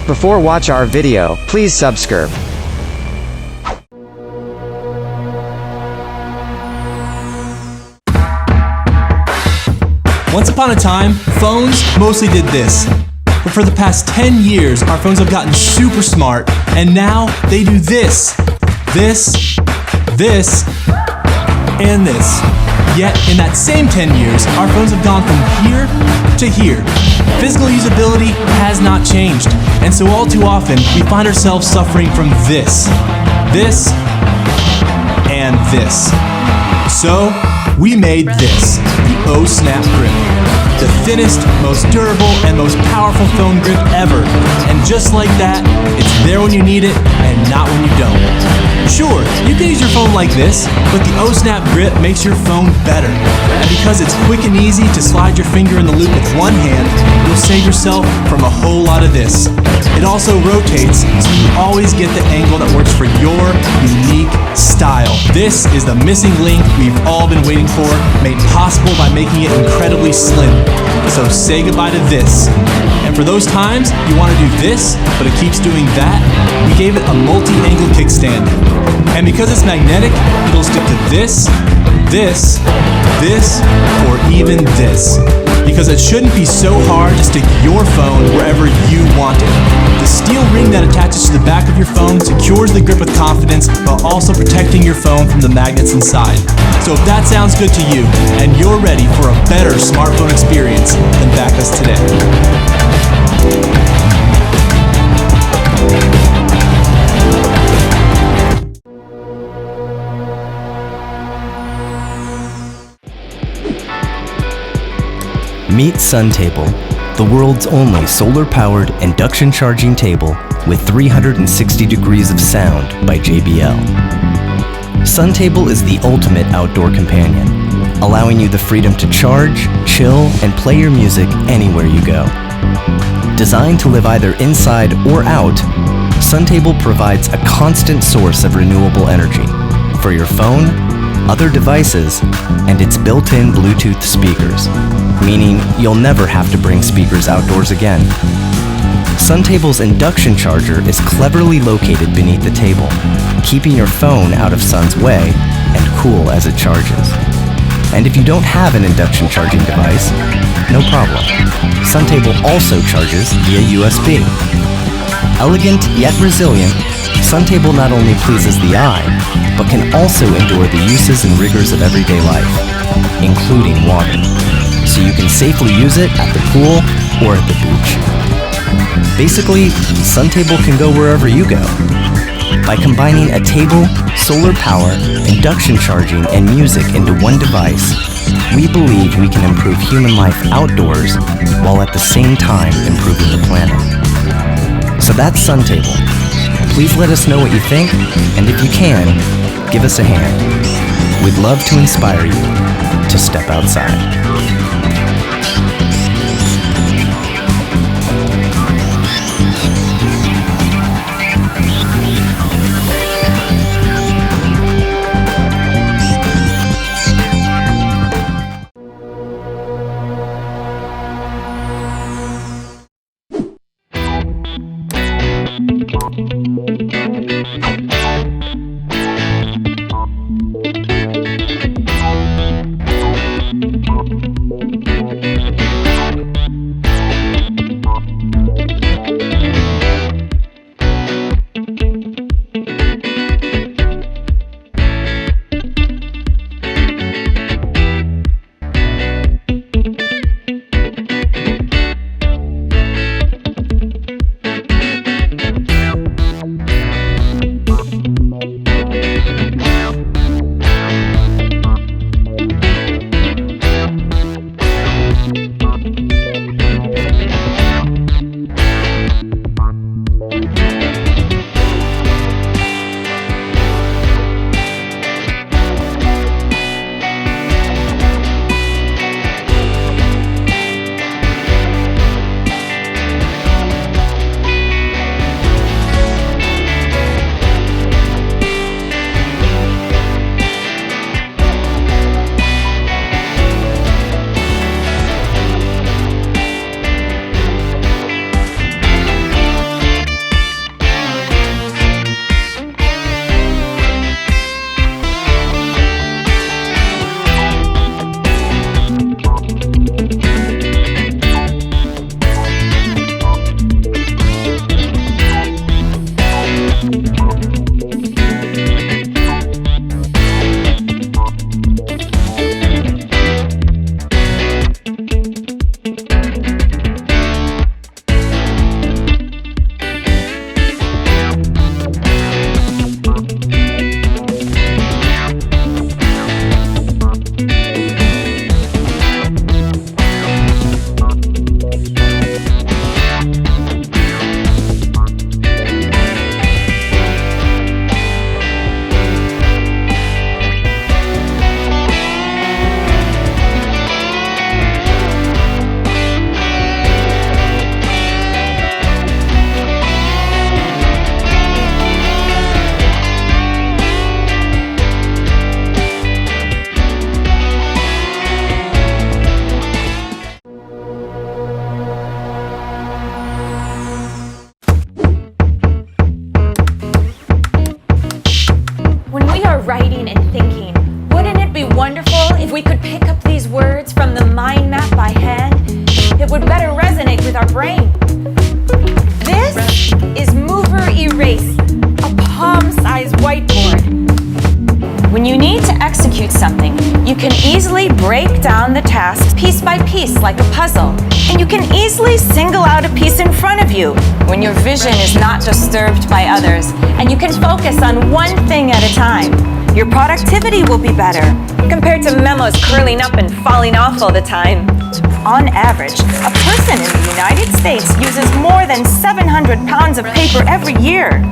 Before watch our video, please subscribe. Once upon a time, phones mostly did this. But for the past 10 years, our phones have gotten super smart, and now they do this, and this. Yet, in that same 10 years, our phones have gone from here to here. Physical usability has not changed, and so all too often, we find ourselves suffering from this, and this. So, we made this, the Ohsnap Grip. The thinnest, most durable, and most powerful phone grip ever. And just like that, it's there when you need it, and not when you don't. Sure, you can use your phone like this, but the Ohsnap Grip makes your phone better. And because it's quick and easy to slide your finger in the loop with one hand, you'll save yourself from a whole lot of this. It also rotates, so you always get the angle that works for your unique style. This is the missing link we've all been waiting for, made possible by making it incredibly slim. So say goodbye to this. And for those times you want to do this, but it keeps doing that, we gave it a multi-angle kickstand. And because it's magnetic, it'll stick to this, or even this. Because it shouldn't be so hard to stick your phone wherever you want it. The steel ring that attaches to the back of your phone secures the grip with confidence while also protecting your phone from the magnets inside. So if that sounds good to you, and you're ready for a better smartphone experience, then back us today. Meet Suntable, the world's only solar-powered induction charging table with 360 degrees of sound by JBL. Suntable is the ultimate outdoor companion, allowing you the freedom to charge, chill, and play your music anywhere you go. Designed to live either inside or out, Suntable provides a constant source of renewable energy for your phone, other devices, and its built-in Bluetooth speakers, meaning you'll never have to bring speakers outdoors again. Suntable's induction charger is cleverly located beneath the table, keeping your phone out of sun's way and cool as it charges. And if you don't have an induction charging device, no problem. Suntable also charges via USB. Elegant yet resilient, Suntable not only pleases the eye, but can also endure the uses and rigors of everyday life, including water, so you can safely use it at the pool or at the beach. Basically, Suntable can go wherever you go. By combining a table, solar power, induction charging, and music into one device, we believe we can improve human life outdoors while at the same time improving the planet. So that's Suntable. Please let us know what you think, and if you can, give us a hand. We'd love to inspire you to step outside. mind map by hand, it would better resonate with our brain. This is Mover Erase, a palm-sized whiteboard. When you need to execute something, you can easily break down the task piece by piece like a puzzle. And you can easily single out a piece in front of you when your vision is not disturbed by others, and you can focus on one thing at a time. Your productivity will be better compared to memos curling up and falling off all the time. On average, a person in the United States uses more than 700 pounds of paper every year.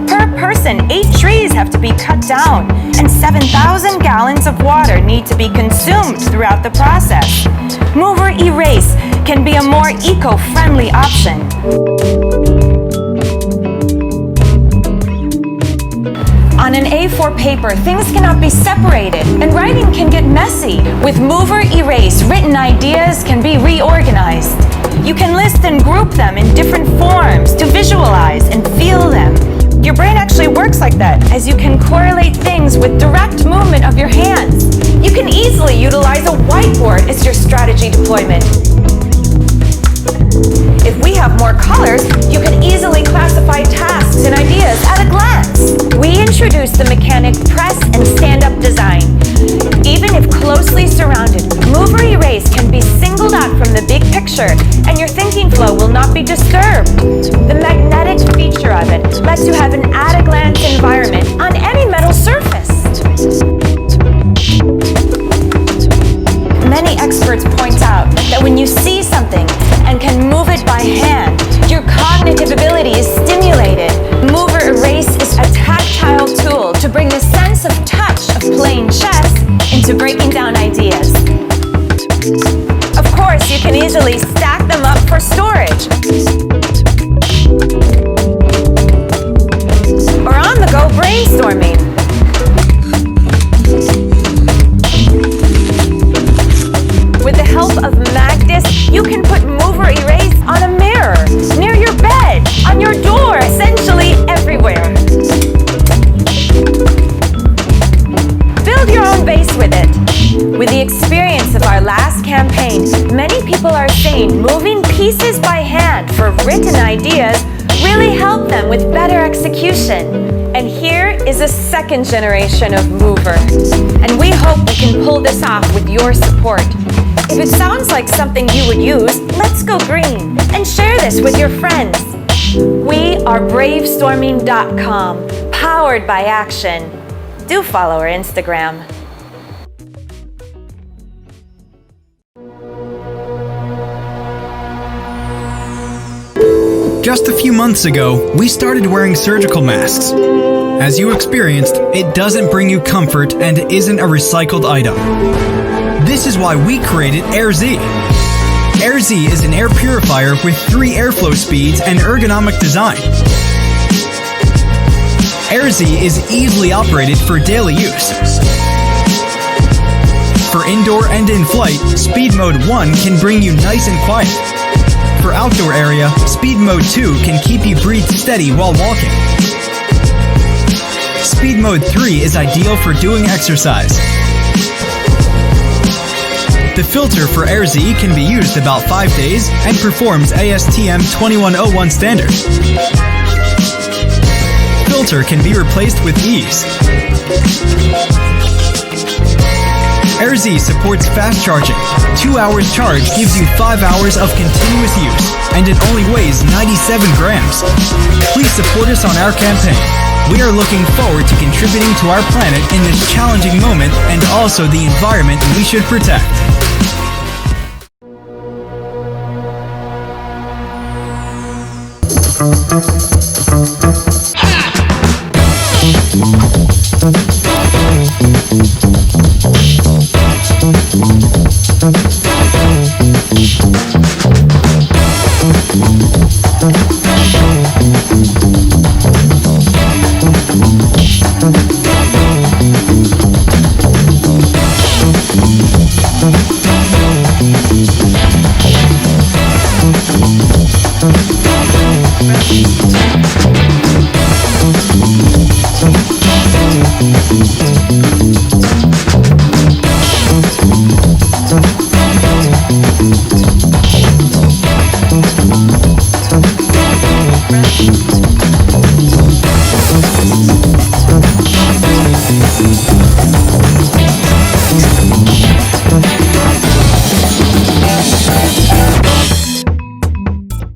Per person, 8 trees have to be cut down, and 7,000 gallons of water need to be consumed throughout the process. Mover Erase can be a more eco-friendly option. On an A4 paper, things cannot be separated, and writing can get messy. With Mover Erase, written ideas can be reorganized. You can list and group them in different forms to visualize and feel them. Your brain actually works like that, as you can correlate things with direct movement of your hands. You can easily utilize a whiteboard as your strategy deployment. If we have more colors, you can easily classify tasks and ideas at a glance. We introduced the mechanic press and stand-up design. Even if closely surrounded, Mover Erase can be singled out from the big picture, and your thinking flow will not be disturbed. The magnetic feature of it lets you have an at-a-glance environment on any metal surface. Many experts point out that when you see something and can move it by hand, your cognitive ability is stimulated. Mover Erase is a tactile tool to bring the sense of touch of playing chess into breaking down ideas. Of course, you can easily stack them up for storage, or on-the-go brainstorming. With the help of Magdis, you can put Mover Erase on a mirror, near your bed, on your door, essentially everywhere. Build your own base with it. With the experience of our last campaign, many people are saying moving pieces by hand for written ideas really helped them with better execution. And here is a second generation of Mover. And we hope we can pull this off with your support. If it sounds like something you would use, let's go green and share this with your friends. We are bravestorming.com, powered by action. Do follow our Instagram. Just a few months ago, we started wearing surgical masks. As you experienced, it doesn't bring you comfort and isn't a recycled item. This is why we created AirZ. AirZ is an air purifier with 3 airflow speeds and ergonomic design. AirZ is easily operated for daily use. For indoor and in-flight, Speed Mode 1 can bring you nice and quiet. For outdoor area, Speed Mode 2 can keep you breathe steady while walking. Speed Mode 3 is ideal for doing exercise. The filter for AirZ can be used about 5 days and performs ASTM 2101 standard. Filter can be replaced with ease. AirZ supports fast charging. 2 hours charge gives you 5 hours of continuous use, and it only weighs 97 grams. Please support us on our campaign. We are looking forward to contributing to our planet in this challenging moment and also the environment we should protect.